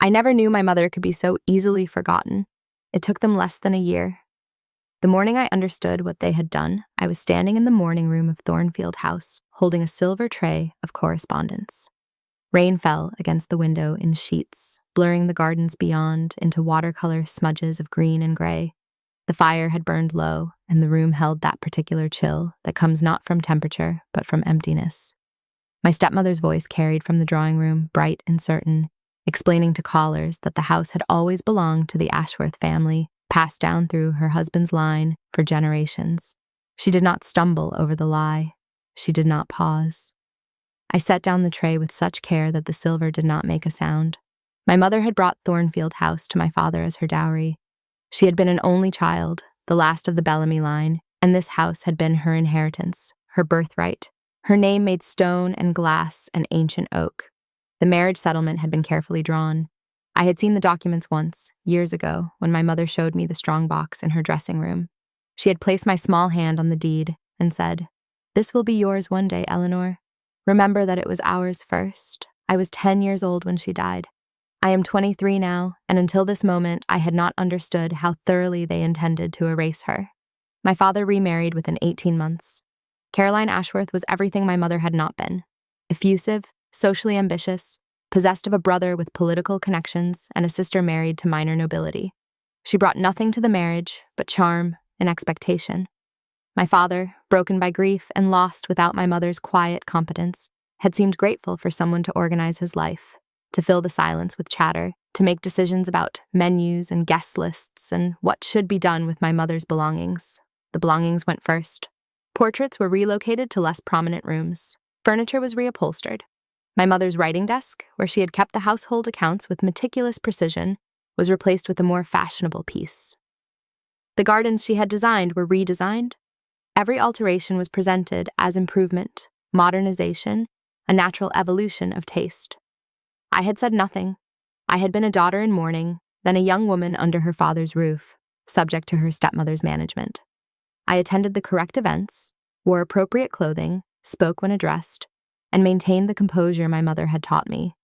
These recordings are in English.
I never knew my mother could be so easily forgotten. It took them less than a year. The morning I understood what they had done, I was standing in the morning room of Thornfield House, holding a silver tray of correspondence. Rain fell against the window in sheets, blurring the gardens beyond into watercolor smudges of green and gray. The fire had burned low, and the room held that particular chill that comes not from temperature, but from emptiness. My stepmother's voice carried from the drawing room, bright and certain, explaining to callers that the house had always belonged to the Ashworth family, passed down through her husband's line for generations. She did not stumble over the lie. She did not pause. I set down the tray with such care that the silver did not make a sound. My mother had brought Thornfield House to my father as her dowry. She had been an only child, the last of the Bellamy line, and this house had been her inheritance, her birthright. Her name made stone and glass and ancient oak. The marriage settlement had been carefully drawn. I had seen the documents once, years ago, when my mother showed me the strong box in her dressing room. She had placed my small hand on the deed and said, "This will be yours one day, Eleanor. Remember that it was ours first. I was 10 years old when she died. I am 23 now, and until this moment I had not understood how thoroughly they intended to erase her." My father remarried within 18 months. Caroline Ashworth was everything my mother had not been. Effusive, socially ambitious, possessed of a brother with political connections and a sister married to minor nobility. She brought nothing to the marriage but charm and expectation. My father, broken by grief and lost without my mother's quiet competence, had seemed grateful for someone to organize his life, to fill the silence with chatter, to make decisions about menus and guest lists and what should be done with my mother's belongings. The belongings went first. Portraits were relocated to less prominent rooms. Furniture was reupholstered. My mother's writing desk, where she had kept the household accounts with meticulous precision, was replaced with a more fashionable piece. The gardens she had designed were redesigned. Every alteration was presented as improvement, modernization, a natural evolution of taste. I had said nothing. I had been a daughter in mourning, then a young woman under her father's roof, subject to her stepmother's management. I attended the correct events, wore appropriate clothing, spoke when addressed, and maintained the composure my mother had taught me.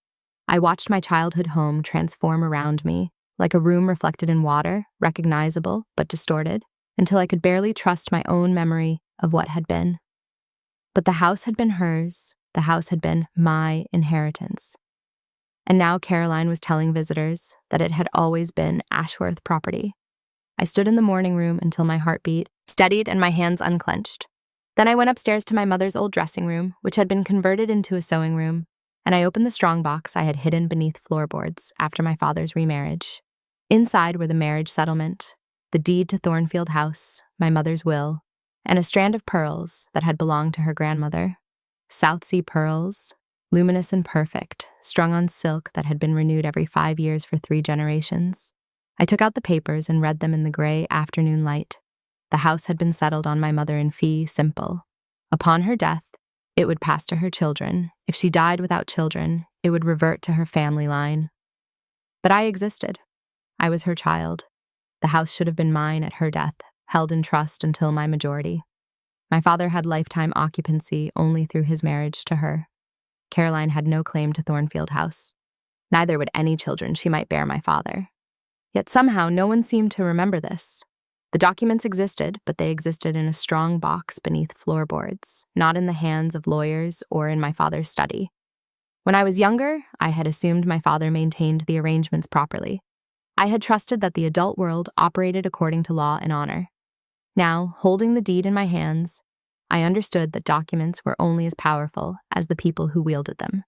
I watched my childhood home transform around me, like a room reflected in water, recognizable but distorted, until I could barely trust my own memory of what had been. But the house had been hers, the house had been my inheritance. And now Caroline was telling visitors that it had always been Ashworth property. I stood in the morning room until my heart beat, steadied and my hands unclenched. Then I went upstairs to my mother's old dressing room, which had been converted into a sewing room, and I opened the strong box I had hidden beneath floorboards after my father's remarriage. Inside were the marriage settlement, the deed to Thornfield House, my mother's will, and a strand of pearls that had belonged to her grandmother. South Sea pearls, luminous and perfect, strung on silk that had been renewed every 5 years for 3 generations. I took out the papers and read them in the gray afternoon light. The house had been settled on my mother in fee simple. Upon her death, it would pass to her children. If she died without children, it would revert to her family line. But I existed. I was her child. The house should have been mine at her death, held in trust until my majority. My father had lifetime occupancy only through his marriage to her. Caroline had no claim to Thornfield House. Neither would any children she might bear my father. Yet somehow no one seemed to remember this. The documents existed, but they existed in a strong box beneath floorboards, not in the hands of lawyers or in my father's study. When I was younger, I had assumed my father maintained the arrangements properly. I had trusted that the adult world operated according to law and honor. Now, holding the deed in my hands, I understood that documents were only as powerful as the people who wielded them.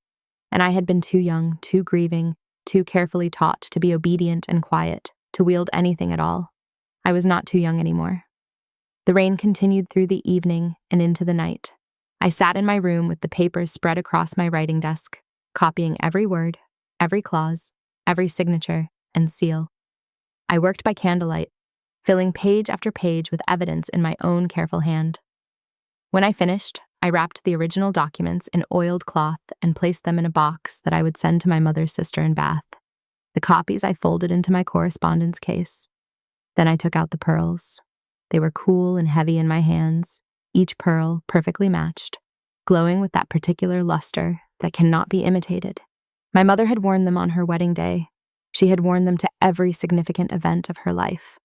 And I had been too young, too grieving, too carefully taught to be obedient and quiet, to wield anything at all. I was not too young anymore. The rain continued through the evening and into the night. I sat in my room with the papers spread across my writing desk, copying every word, every clause, every signature, and seal. I worked by candlelight, filling page after page with evidence in my own careful hand. When I finished, I wrapped the original documents in oiled cloth and placed them in a box that I would send to my mother's sister in Bath. The copies I folded into my correspondence case. Then I took out the pearls. They were cool and heavy in my hands, each pearl perfectly matched, glowing with that particular luster that cannot be imitated. My mother had worn them on her wedding day. She had worn them to every significant event of her life.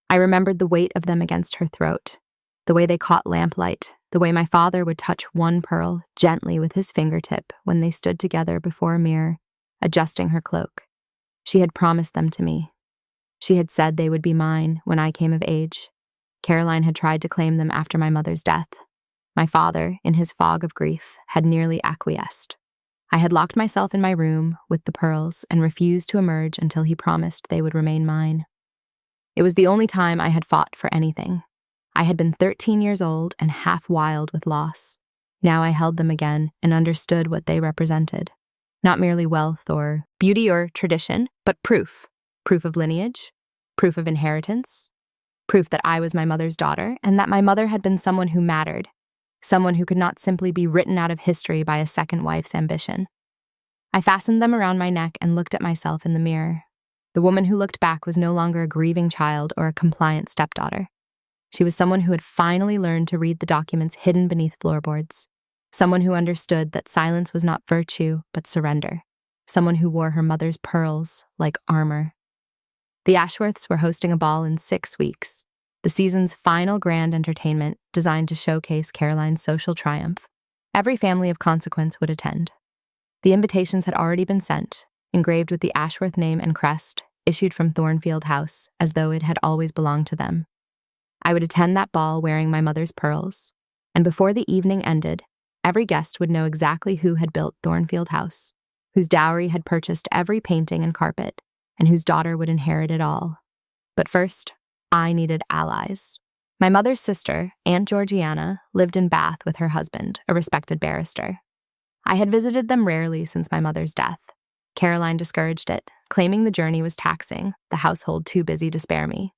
I remembered the weight of them against her throat, the way they caught lamplight, the way my father would touch one pearl gently with his fingertip when they stood together before a mirror, adjusting her cloak. She had promised them to me. She had said they would be mine when I came of age. Caroline had tried to claim them after my mother's death. My father, in his fog of grief, had nearly acquiesced. I had locked myself in my room with the pearls and refused to emerge until he promised they would remain mine. It was the only time I had fought for anything. I had been 13 years old and half wild with loss. Now I held them again and understood what they represented. Not merely wealth or beauty or tradition, but proof. Proof of lineage, proof of inheritance, proof that I was my mother's daughter and that my mother had been someone who mattered, someone who could not simply be written out of history by a second wife's ambition. I fastened them around my neck and looked at myself in the mirror. The woman who looked back was no longer a grieving child or a compliant stepdaughter. She was someone who had finally learned to read the documents hidden beneath floorboards, someone who understood that silence was not virtue but surrender, someone who wore her mother's pearls like armor. The Ashworths were hosting a ball in 6 weeks, the season's final grand entertainment designed to showcase Caroline's social triumph. Every family of consequence would attend. The invitations had already been sent, engraved with the Ashworth name and crest, issued from Thornfield House, as though it had always belonged to them. I would attend that ball wearing my mother's pearls, and before the evening ended, every guest would know exactly who had built Thornfield House, whose dowry had purchased every painting and carpet, and whose daughter would inherit it all. But first, I needed allies. My mother's sister, Aunt Georgiana, lived in Bath with her husband, a respected barrister. I had visited them rarely since my mother's death. Caroline discouraged it, claiming the journey was taxing, the household too busy to spare me.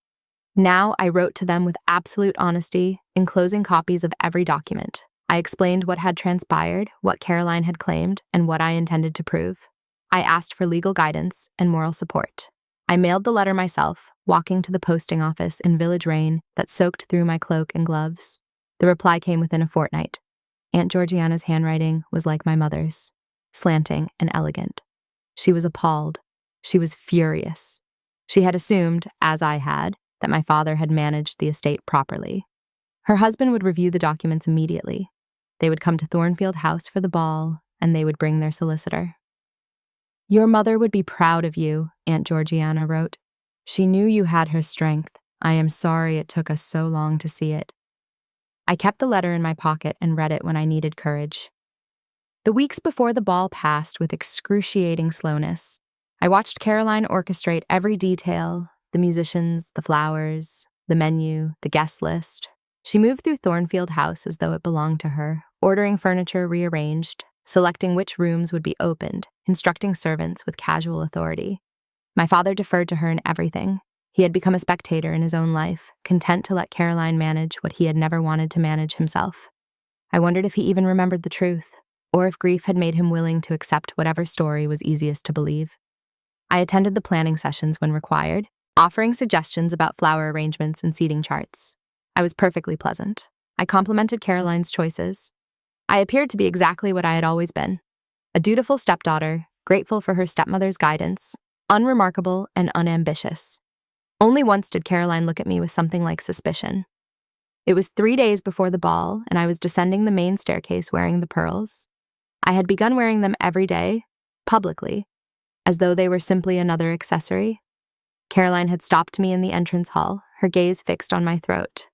Now I wrote to them with absolute honesty, enclosing copies of every document. I explained what had transpired, what Caroline had claimed, and what I intended to prove. I asked for legal guidance and moral support. I mailed the letter myself, walking to the posting office in village rain that soaked through my cloak and gloves. The reply came within a fortnight. Aunt Georgiana's handwriting was like my mother's, slanting and elegant. She was appalled. She was furious. She had assumed, as I had, that my father had managed the estate properly. Her husband would review the documents immediately. They would come to Thornfield House for the ball, and they would bring their solicitor. "Your mother would be proud of you," Aunt Georgiana wrote. "She knew you had her strength. I am sorry it took us so long to see it." I kept the letter in my pocket and read it when I needed courage. The weeks before the ball passed with excruciating slowness. I watched Caroline orchestrate every detail, the musicians, the flowers, the menu, the guest list. She moved through Thornfield House as though it belonged to her, ordering furniture rearranged, selecting which rooms would be opened, instructing servants with casual authority. My father deferred to her in everything. He had become a spectator in his own life, content to let Caroline manage what he had never wanted to manage himself. I wondered if he even remembered the truth, or if grief had made him willing to accept whatever story was easiest to believe. I attended the planning sessions when required, offering suggestions about flower arrangements and seating charts. I was perfectly pleasant. I complimented Caroline's choices. I appeared to be exactly what I had always been, a dutiful stepdaughter, grateful for her stepmother's guidance, unremarkable and unambitious. Only once did Caroline look at me with something like suspicion. It was 3 days before the ball, and I was descending the main staircase wearing the pearls. I had begun wearing them every day, publicly, as though they were simply another accessory. Caroline had stopped me in the entrance hall, her gaze fixed on my throat.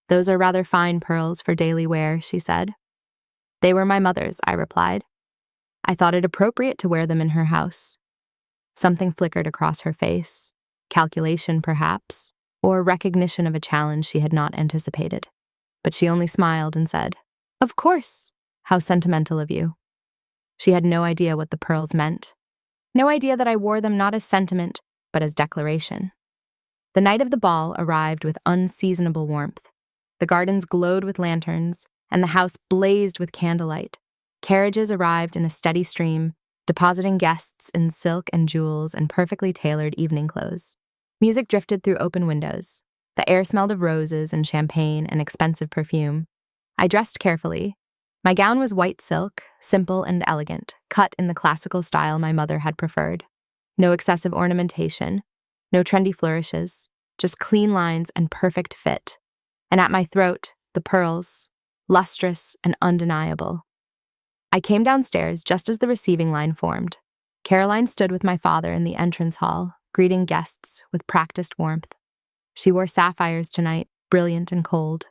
"Those are rather fine pearls for daily wear," she said. "They were my mother's," I replied. I thought it appropriate to wear them in her house. Something flickered across her face. Calculation, perhaps, or recognition of a challenge she had not anticipated. But she only smiled and said, "Of course. How sentimental of you." She had no idea what the pearls meant. No idea that I wore them not as sentiment, but as declaration. The night of the ball arrived with unseasonable warmth. The gardens glowed with lanterns, and the house blazed with candlelight. Carriages arrived in a steady stream, depositing guests in silk and jewels and perfectly tailored evening clothes. Music drifted through open windows. The air smelled of roses and champagne and expensive perfume. I dressed carefully. My gown was white silk, simple and elegant, cut in the classical style my mother had preferred. No excessive ornamentation, no trendy flourishes, just clean lines and perfect fit. And at my throat, the pearls, lustrous and undeniable. I came downstairs just as the receiving line formed. Caroline stood with my father in the entrance hall, greeting guests with practiced warmth. She wore sapphires tonight, brilliant and cold.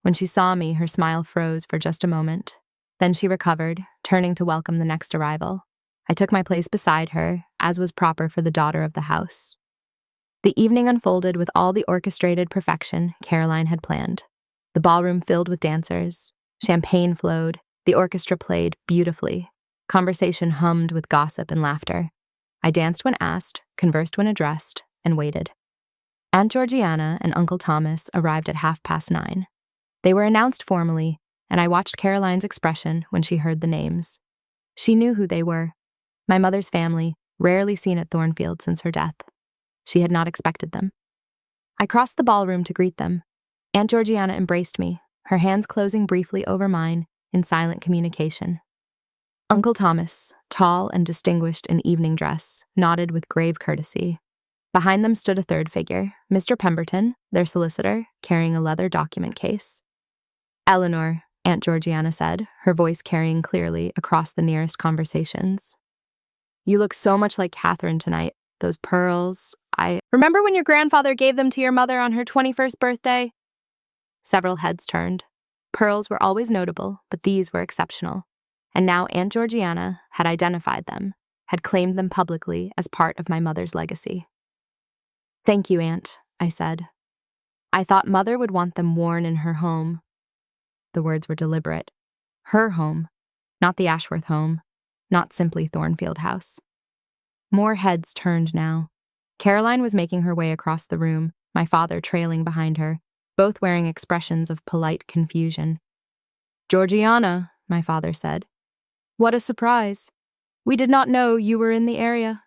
When she saw me, her smile froze for just a moment. Then she recovered, turning to welcome the next arrival. I took my place beside her, as was proper for the daughter of the house. The evening unfolded with all the orchestrated perfection Caroline had planned. The ballroom filled with dancers. Champagne flowed. The orchestra played beautifully. Conversation hummed with gossip and laughter. I danced when asked, conversed when addressed, and waited. Aunt Georgiana and Uncle Thomas arrived at 9:30. They were announced formally, and I watched Caroline's expression when she heard the names. She knew who they were. My mother's family, rarely seen at Thornfield since her death. She had not expected them. I crossed the ballroom to greet them. Aunt Georgiana embraced me, her hands closing briefly over mine in silent communication. Uncle Thomas, tall and distinguished in evening dress, nodded with grave courtesy. Behind them stood a third figure, Mr. Pemberton, their solicitor, carrying a leather document case. Eleanor, Aunt Georgiana said, her voice carrying clearly across the nearest conversations. You look so much like Catherine tonight. Those pearls, Remember when your grandfather gave them to your mother on her 21st birthday? Several heads turned. Pearls were always notable, but these were exceptional. And now Aunt Georgiana had identified them, had claimed them publicly as part of my mother's legacy. Thank you, Aunt, I said. I thought Mother would want them worn in her home. The words were deliberate. Her home, not the Ashworth home, not simply Thornfield House. More heads turned now. Caroline was making her way across the room, my father trailing behind her, both wearing expressions of polite confusion. Georgiana, my father said. What a surprise. We did not know you were in the area.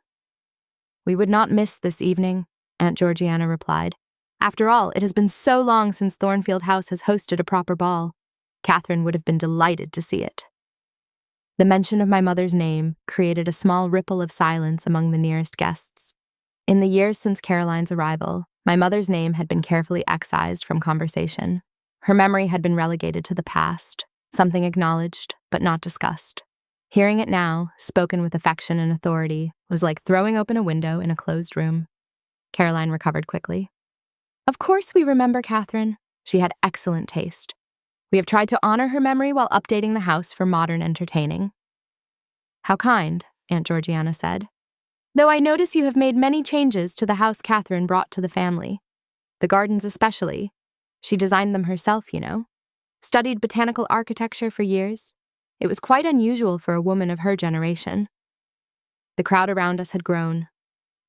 We would not miss this evening, Aunt Georgiana replied. After all, it has been so long since Thornfield House has hosted a proper ball. Catherine would have been delighted to see it. The mention of my mother's name created a small ripple of silence among the nearest guests. In the years since Caroline's arrival, my mother's name had been carefully excised from conversation. Her memory had been relegated to the past, something acknowledged but not discussed. Hearing it now, spoken with affection and authority, was like throwing open a window in a closed room. Caroline recovered quickly. Of course we remember Catherine. She had excellent taste. We have tried to honor her memory while updating the house for modern entertaining. How kind, Aunt Georgiana said. Though I notice you have made many changes to the house Catherine brought to the family. The gardens especially. She designed them herself, you know. Studied botanical architecture for years. It was quite unusual for a woman of her generation. The crowd around us had grown.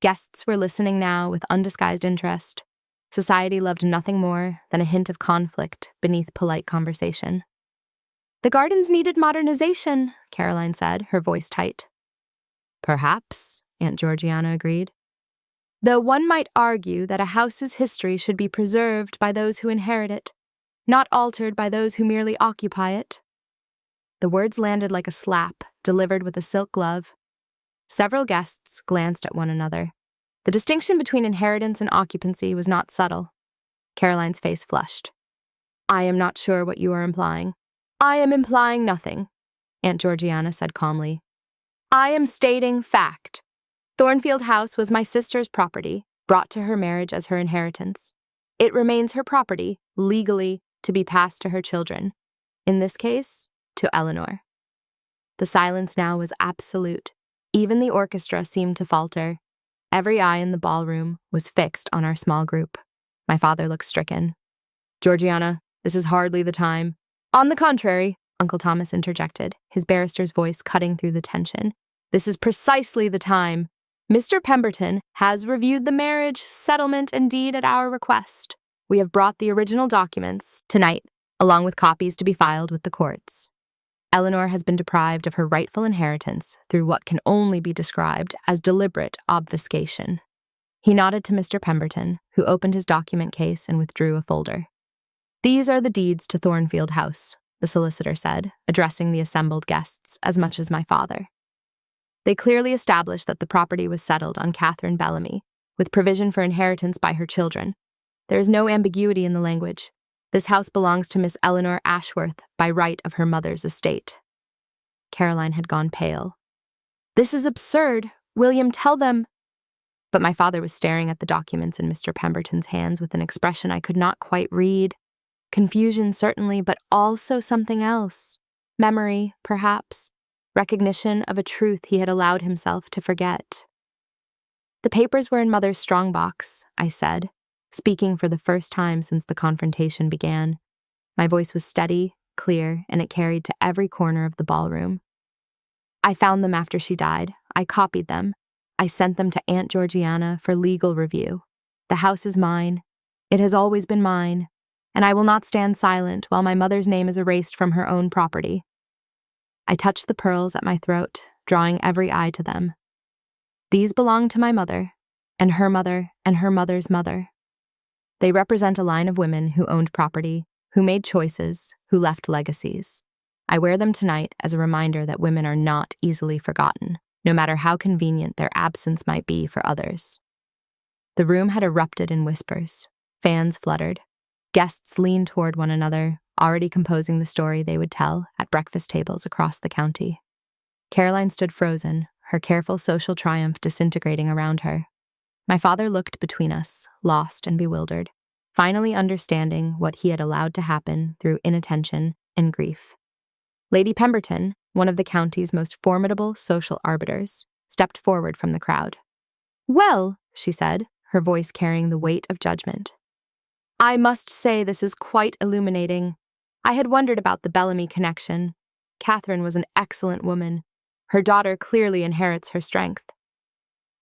Guests were listening now with undisguised interest. Society loved nothing more than a hint of conflict beneath polite conversation. The gardens needed modernization, Caroline said, her voice tight. Perhaps, Aunt Georgiana agreed. Though one might argue that a house's history should be preserved by those who inherit it, not altered by those who merely occupy it. The words landed like a slap, delivered with a silk glove. Several guests glanced at one another. The distinction between inheritance and occupancy was not subtle. Caroline's face flushed. I am not sure what you are implying. I am implying nothing, Aunt Georgiana said calmly. I am stating fact. Thornfield House was my sister's property, brought to her marriage as her inheritance. It remains her property, legally, to be passed to her children. In this case, to Eleanor. The silence now was absolute. Even the orchestra seemed to falter. Every eye in the ballroom was fixed on our small group. My father looked stricken. Georgiana, this is hardly the time. On the contrary, Uncle Thomas interjected, his barrister's voice cutting through the tension. This is precisely the time. Mr. Pemberton has reviewed the marriage, settlement, and deed at our request. We have brought the original documents tonight, along with copies to be filed with the courts. Eleanor has been deprived of her rightful inheritance through what can only be described as deliberate obfuscation. He nodded to Mr. Pemberton, who opened his document case and withdrew a folder. These are the deeds to Thornfield House, the solicitor said, addressing the assembled guests as much as my father. They clearly established that the property was settled on Catherine Bellamy, with provision for inheritance by her children. There is no ambiguity in the language. This house belongs to Miss Eleanor Ashworth by right of her mother's estate. Caroline had gone pale. "This is absurd. William, tell them." But my father was staring at the documents in Mr. Pemberton's hands with an expression I could not quite read. Confusion, certainly, but also something else. Memory, perhaps. Recognition of a truth he had allowed himself to forget. "The papers were in Mother's strongbox," I said, speaking for the first time since the confrontation began. My voice was steady, clear, and it carried to every corner of the ballroom. "I found them after she died. I copied them. I sent them to Aunt Georgiana for legal review. The house is mine. It has always been mine, and I will not stand silent while my mother's name is erased from her own property." I touched the pearls at my throat, drawing every eye to them. "These belong to my mother, and her mother, and her mother's mother. They represent a line of women who owned property, who made choices, who left legacies. I wear them tonight as a reminder that women are not easily forgotten, no matter how convenient their absence might be for others." The room had erupted in whispers. Fans fluttered. Guests leaned toward one another, already composing the story they would tell at breakfast tables across the county. Caroline stood frozen, her careful social triumph disintegrating around her. My father looked between us, lost and bewildered, finally understanding what he had allowed to happen through inattention and grief. Lady Pemberton, one of the county's most formidable social arbiters, stepped forward from the crowd. "Well," she said, her voice carrying the weight of judgment, "I must say this is quite illuminating. I had wondered about the Bellamy connection. Catherine was an excellent woman. Her daughter clearly inherits her strength."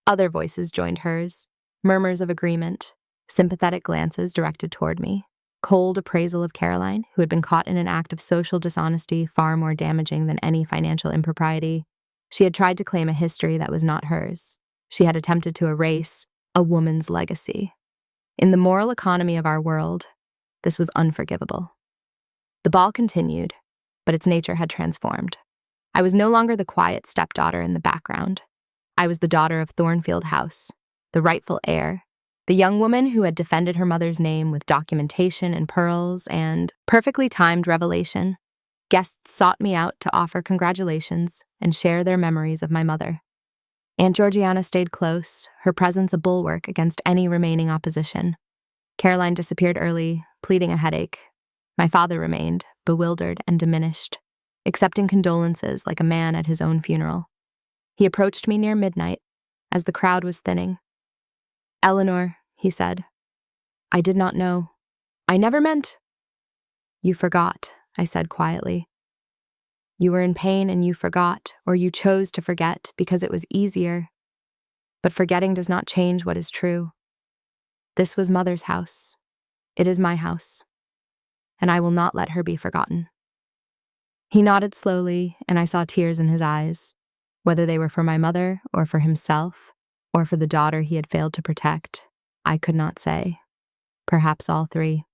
Other voices joined hers, murmurs of agreement, sympathetic glances directed toward me, cold appraisal of Caroline, who had been caught in an act of social dishonesty far more damaging than any financial impropriety. She had tried to claim a history that was not hers. She had attempted to erase a woman's legacy. In the moral economy of our world, this was unforgivable. The ball continued, but its nature had transformed. I was no longer the quiet stepdaughter in the background. I was the daughter of Thornfield House, the rightful heir, the young woman who had defended her mother's name with documentation and pearls and perfectly timed revelation. Guests sought me out to offer congratulations and share their memories of my mother. Aunt Georgiana stayed close, her presence a bulwark against any remaining opposition. Caroline disappeared early, pleading a headache. My father remained, bewildered and diminished, accepting condolences like a man at his own funeral. He approached me near midnight, as the crowd was thinning. "Eleanor," he said, "I did not know. I never meant—" "You forgot," I said quietly. "You were in pain and you forgot, or you chose to forget because it was easier. But forgetting does not change what is true. This was Mother's house. It is my house. And I will not let her be forgotten." He nodded slowly, and I saw tears in his eyes, whether they were for my mother or for himself, or for the daughter he had failed to protect. I could not say. Perhaps all three.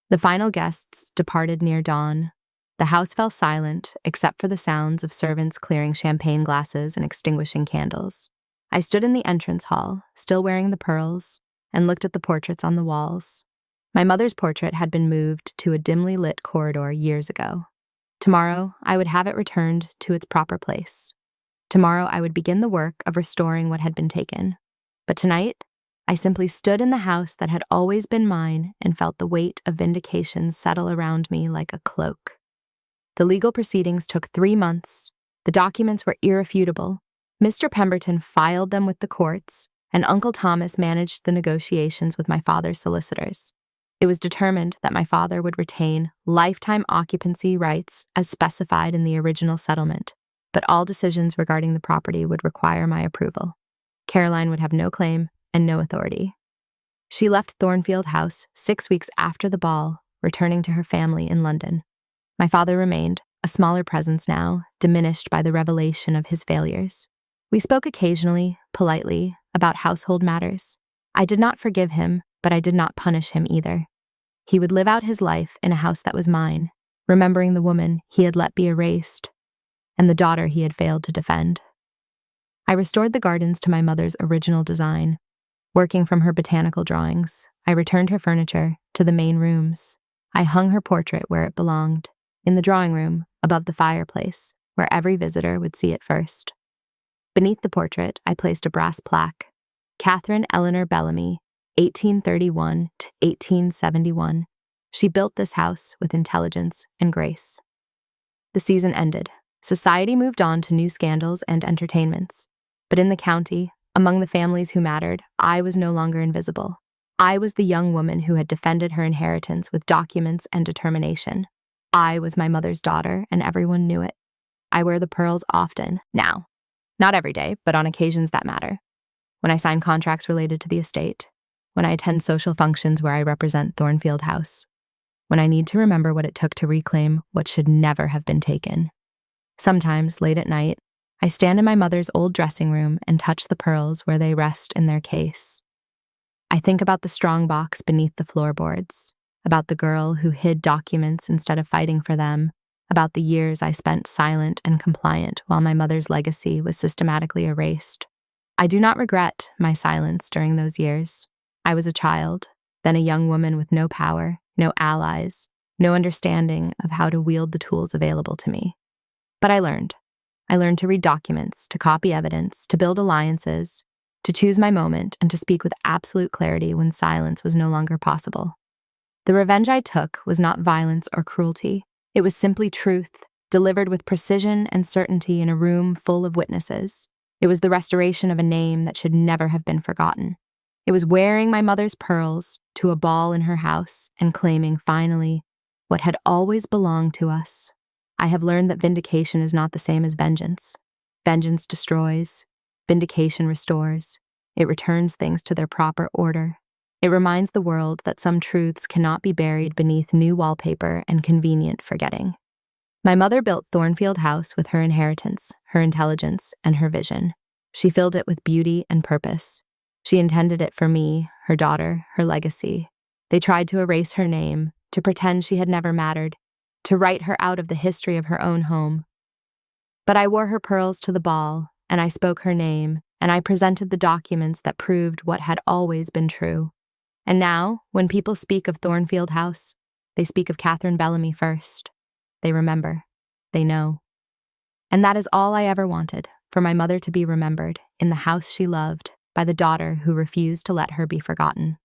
The final guests departed near dawn. The house fell silent, except for the sounds of servants clearing champagne glasses and extinguishing candles. I stood in the entrance hall, still wearing the pearls, and looked at the portraits on the walls. My mother's portrait had been moved to a dimly lit corridor years ago. Tomorrow, I would have it returned to its proper place. Tomorrow, I would begin the work of restoring what had been taken. But tonight, I simply stood in the house that had always been mine and felt the weight of vindication settle around me like a cloak. The legal proceedings took 3 months. The documents were irrefutable. Mr. Pemberton filed them with the courts, and Uncle Thomas managed the negotiations with my father's solicitors. It was determined that my father would retain lifetime occupancy rights as specified in the original settlement, but all decisions regarding the property would require my approval. Caroline would have no claim and no authority. She left Thornfield House 6 weeks after the ball, returning to her family in London. My father remained, a smaller presence now, diminished by the revelation of his failures. We spoke occasionally, politely, about household matters. I did not forgive him, but I did not punish him either. He would live out his life in a house that was mine, remembering the woman he had let be erased and the daughter he had failed to defend. I restored the gardens to my mother's original design. Working from her botanical drawings, I returned her furniture to the main rooms. I hung her portrait where it belonged, in the drawing room, above the fireplace, where every visitor would see it first. Beneath the portrait, I placed a brass plaque. Catherine Eleanor Bellamy, 1831 to 1871. She built this house with intelligence and grace. The season ended. Society moved on to new scandals and entertainments. But in the county, among the families who mattered, I was no longer invisible. I was the young woman who had defended her inheritance with documents and determination. I was my mother's daughter, and everyone knew it. I wear the pearls often, now. Not every day, but on occasions that matter. When I sign contracts related to the estate. When I attend social functions where I represent Thornfield House. When I need to remember what it took to reclaim what should never have been taken. Sometimes, late at night, I stand in my mother's old dressing room and touch the pearls where they rest in their case. I think about the strong box beneath the floorboards, about the girl who hid documents instead of fighting for them, about the years I spent silent and compliant while my mother's legacy was systematically erased. I do not regret my silence during those years. I was a child, then a young woman with no power, no allies, no understanding of how to wield the tools available to me. But I learned. I learned to read documents, to copy evidence, to build alliances, to choose my moment, and to speak with absolute clarity when silence was no longer possible. The revenge I took was not violence or cruelty. It was simply truth, delivered with precision and certainty in a room full of witnesses. It was the restoration of a name that should never have been forgotten. It was wearing my mother's pearls to a ball in her house and claiming, finally, what had always belonged to us. I have learned that vindication is not the same as vengeance. Vengeance destroys. Vindication restores. It returns things to their proper order. It reminds the world that some truths cannot be buried beneath new wallpaper and convenient forgetting. My mother built Thornfield House with her inheritance, her intelligence, and her vision. She filled it with beauty and purpose. She intended it for me, her daughter, her legacy. They tried to erase her name, to pretend she had never mattered, to write her out of the history of her own home. But I wore her pearls to the ball, and I spoke her name, and I presented the documents that proved what had always been true. And now, when people speak of Thornfield House, they speak of Catherine Bellamy first. They remember. They know. And that is all I ever wanted, for my mother to be remembered, in the house she loved, by the daughter who refused to let her be forgotten.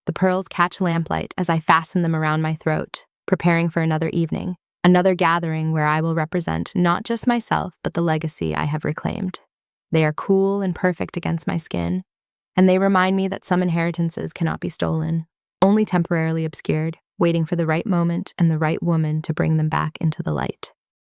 The pearls catch lamplight as I fasten them around my throat, preparing for another evening, another gathering where I will represent not just myself, but the legacy I have reclaimed. They are cool and perfect against my skin, and they remind me that some inheritances cannot be stolen, only temporarily obscured, waiting for the right moment and the right woman to bring them back into the light.